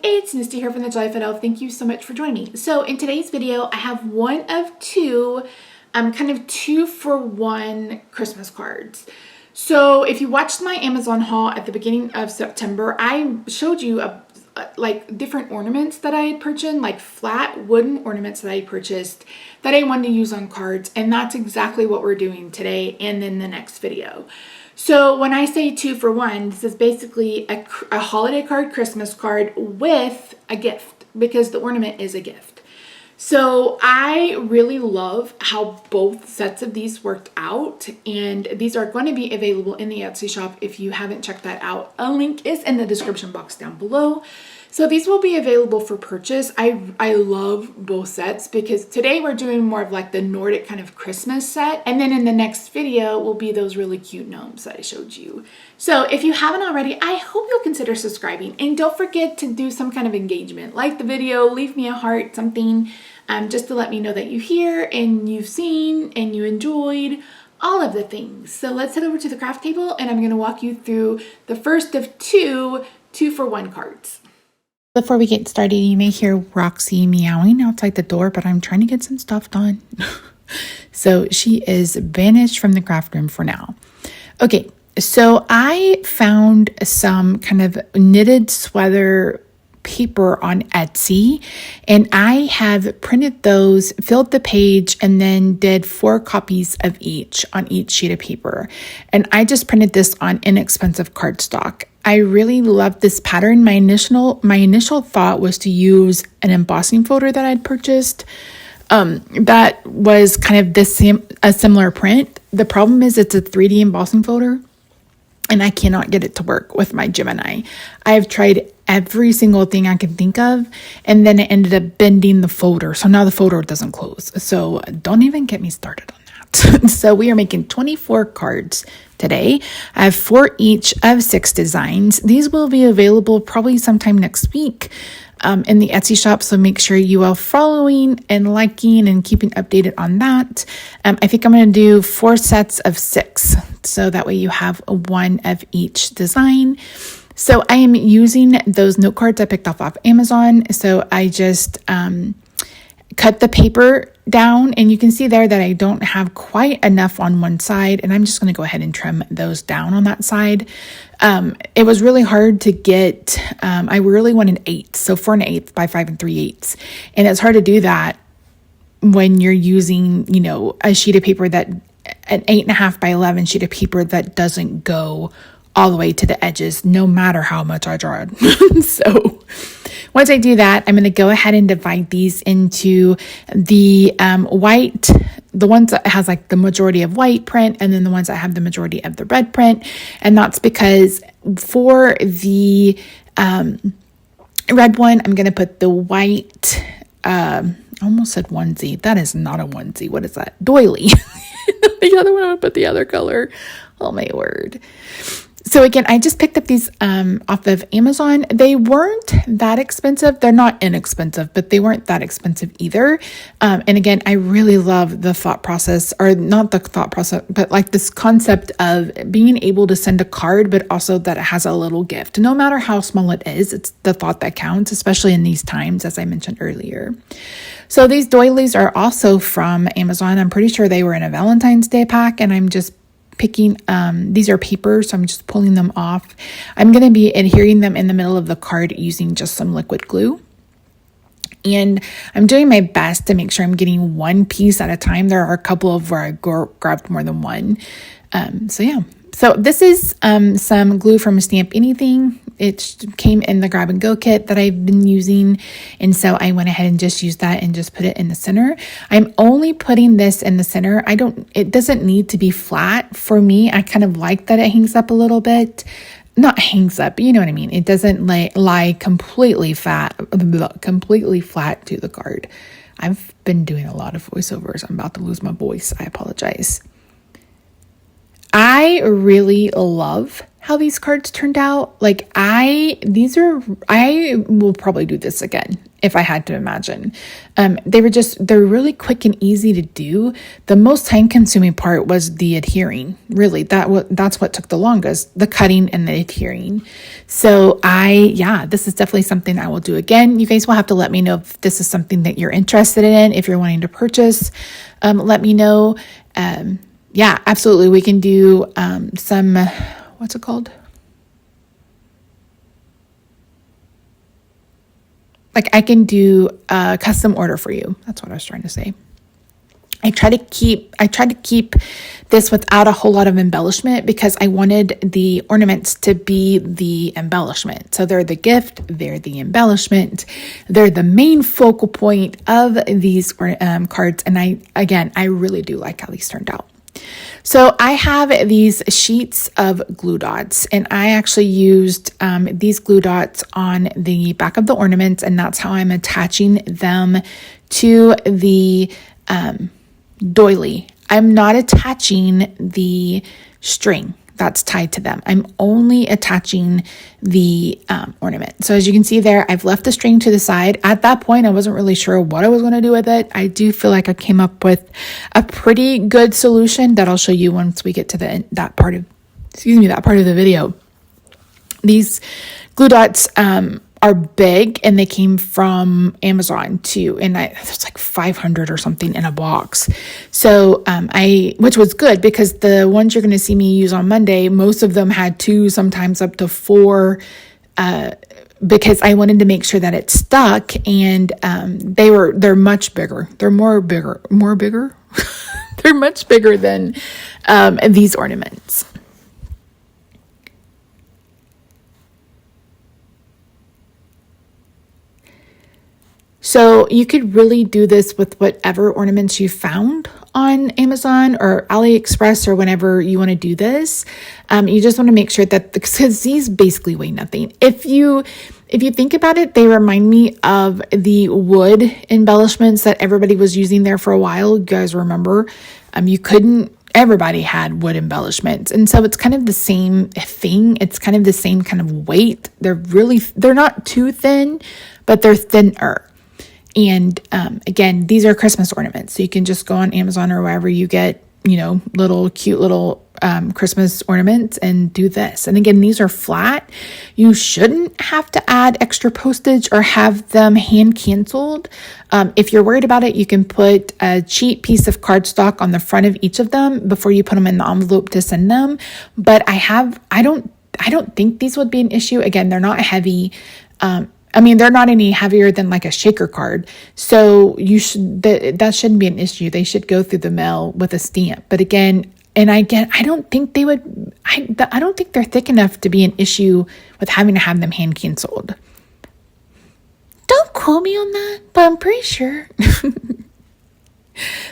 It's Misty here from TheJollyFatElf. Thank you so much for joining me. So in today's video, I have one of two, kind of 2-for-1 Christmas cards. So if you watched my Amazon haul at the beginning of September, I showed you like different ornaments that I had purchased, like flat wooden ornaments that I purchased that I wanted to use on cards. And that's exactly what we're doing today and in the next video. So when I say 2-for-1, this is basically a holiday card, Christmas card with a gift, because the ornament is a gift. So I really love how both sets of these worked out, and these are going to be available in the Etsy shop if you haven't checked that out. A link is in the description box down below. So these will be available for purchase. I love both sets because today we're doing more of like the Nordic kind of Christmas set. And then in the next video will be those really cute gnomes that I showed you. So if you haven't already, I hope you'll consider subscribing. And don't forget to do some kind of engagement. Like the video, leave me a heart, something, just to let me know that you're here and you've seen and you enjoyed all of the things. So let's head over to the craft table and I'm going to walk you through the first of two 2-for-1 cards. Before we get started, you may hear Roxy meowing outside the door, but I'm trying to get some stuff done. So she is banished from the craft room for now. Okay, so I found some kind of knitted sweater paper on Etsy, and I have printed those, filled the page, and then did 4 copies of each on each sheet of paper. And I just printed this on inexpensive cardstock. I really love this pattern. My initial thought was to use an embossing folder that I'd purchased that was kind of a similar print. The problem is it's a 3D embossing folder and I cannot get it to work with my Gemini. I've tried every single thing I can think of, and then it ended up bending the folder. So now the folder doesn't close. So don't even get me started on that. So we are making 24 cards today. I have 4 each of 6 designs. These will be available probably sometime next week in the Etsy shop. So make sure you are following and liking and keeping updated on that. I think I'm going to do 4 sets of 6. So that way you have 1 of each design. So I am using those note cards I picked off Amazon. So I just cut the paper down, and you can see there that I don't have quite enough on one side, and I'm just going to go ahead and trim those down on that side. It was really hard to get, I really wanted 8, so 4 1/8 by 5 3/8, and it's hard to do that when you're using, a sheet of paper that, an 8.5 by 11 sheet of paper that doesn't go all the way to the edges, no matter how much I tried. So once I do that, I'm going to go ahead and divide these into the white, the ones that has like the majority of white print, and then the ones that have the majority of the red print. And that's because for the red one, I'm going to put the white, I almost said onesie. That is not a onesie. What is that? Doily. The other one, I would put the other color. Oh my word. So again, I just picked up these off of Amazon. They weren't that expensive. They're not inexpensive, but they weren't that expensive either. And again, I really love the thought process, or not the thought process, but like this concept of being able to send a card, but also that it has a little gift. No matter how small it is, it's the thought that counts, especially in these times, as I mentioned earlier. So these doilies are also from Amazon. I'm pretty sure they were in a Valentine's Day pack, and I'm just picking, these are paper, so I'm just pulling them off. I'm going to be adhering them in the middle of the card using just some liquid glue. And I'm doing my best to make sure I'm getting one piece at a time. There are a couple of where I grabbed more than one. So yeah. So this is some glue from Stamp Anything. It came in the grab and go kit that I've been using. And so I went ahead and just used that and just put it in the center. I'm only putting this in the center. It doesn't need to be flat for me. I kind of like that it hangs up a little bit. not hangs up, but you know what I mean. It doesn't lie completely flat to the card. I've been doing a lot of voiceovers. I'm about to lose my voice. I apologize. I really love how these cards turned out. Like I will probably do this again if I had to imagine. They're really quick and easy to do. The most time consuming part was the adhering. Really, that's what took the longest, the cutting and the adhering. So this is definitely something I will do again. You guys will have to let me know if this is something that you're interested in. If you're wanting to purchase, let me know. Yeah, absolutely. We can do some, what's it called? Like I can do a custom order for you. That's what I was trying to say. I try to keep this without a whole lot of embellishment because I wanted the ornaments to be the embellishment. So they're the gift, they're the embellishment, they're the main focal point of these cards. And I really do like how these turned out. So I have these sheets of glue dots, and I actually used these glue dots on the back of the ornaments, and that's how I'm attaching them to the doily. I'm not attaching the string that's tied to them. I'm only attaching the ornament. So as you can see there, I've left the string to the side. At that point, I wasn't really sure what I was going to do with it. I do feel like I came up with a pretty good solution that I'll show you once we get to that part of the video. These glue dots are big, and they came from Amazon too. And it's like 500 or something in a box. So which was good because the ones you're going to see me use on Monday, most of them had 2, sometimes up to 4, because I wanted to make sure that it stuck. And they're much bigger. They're more bigger. They're much bigger than these ornaments. So you could really do this with whatever ornaments you found on Amazon or AliExpress or whenever you want to do this. You just want to make sure that, because these basically weigh nothing. If you think about it, they remind me of the wood embellishments that everybody was using there for a while. You guys remember? Everybody had wood embellishments. And so it's kind of the same thing. It's kind of the same kind of weight. They're not too thin, but they're thinner. And again, these are Christmas ornaments. So you can just go on Amazon or wherever you get, cute little Christmas ornaments and do this. And again, these are flat. You shouldn't have to add extra postage or have them hand canceled. If you're worried about it, you can put a cheap piece of cardstock on the front of each of them before you put them in the envelope to send them. But I don't think these would be an issue. Again, they're not heavy. They're not any heavier than like a shaker card. So that shouldn't be an issue. They should go through the mail with a stamp. But again, I don't think I don't think they're thick enough to be an issue with having to have them hand canceled. Don't quote me on that, but I'm pretty sure.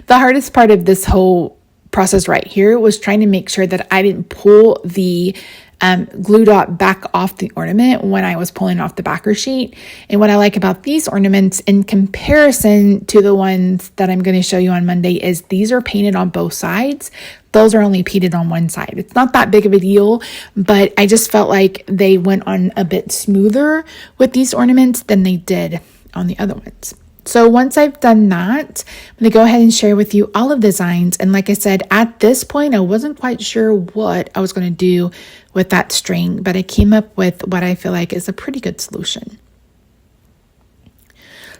The hardest part of this whole process right here was trying to make sure that I didn't pull the glue dot back off the ornament when I was pulling off the backer sheet. And what I like about these ornaments in comparison to the ones that I'm going to show you on Monday is these are painted on both sides. Those are only painted on one side. It's not that big of a deal, but I just felt like they went on a bit smoother with these ornaments than they did on the other ones. So once I've done that, I'm going to go ahead and share with you all of the designs. And like I said, at this point, I wasn't quite sure what I was going to do with that string, but I came up with what I feel like is a pretty good solution.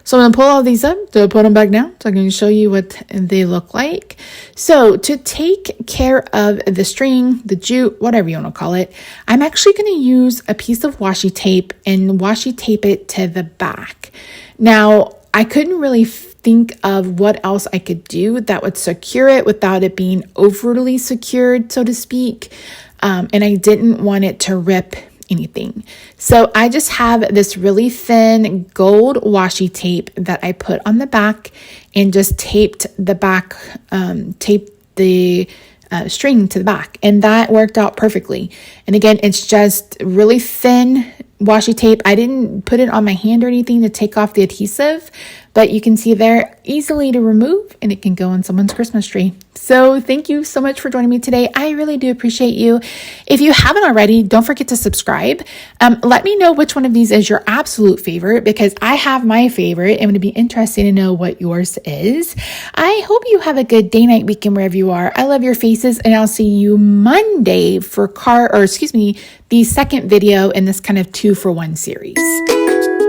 So I'm going to pull all these up, so put them back down so I can show you what they look like. So to take care of the string, the jute, whatever you want to call it, I'm actually going to use a piece of washi tape and washi tape it to the back. Now, I couldn't really think of what else I could do that would secure it without it being overly secured, so to speak. And I didn't want it to rip anything. So I just have this really thin gold washi tape that I put on the back and just taped the back, taped the string to the back, and that worked out perfectly. And again, it's just really thin washi tape. I didn't put it on my hand or anything to take off the adhesive, but you can see there, easily to remove, and it can go on someone's Christmas tree. So thank you so much for joining me today. I really do appreciate you. If you haven't already, don't forget to subscribe. Let me know which one of these is your absolute favorite, because I have my favorite. And it would be interesting to know what yours is. I hope you have a good day, night, weekend, wherever you are. I love your faces, and I'll see you Monday for the second video in this kind of 2-for-1 series.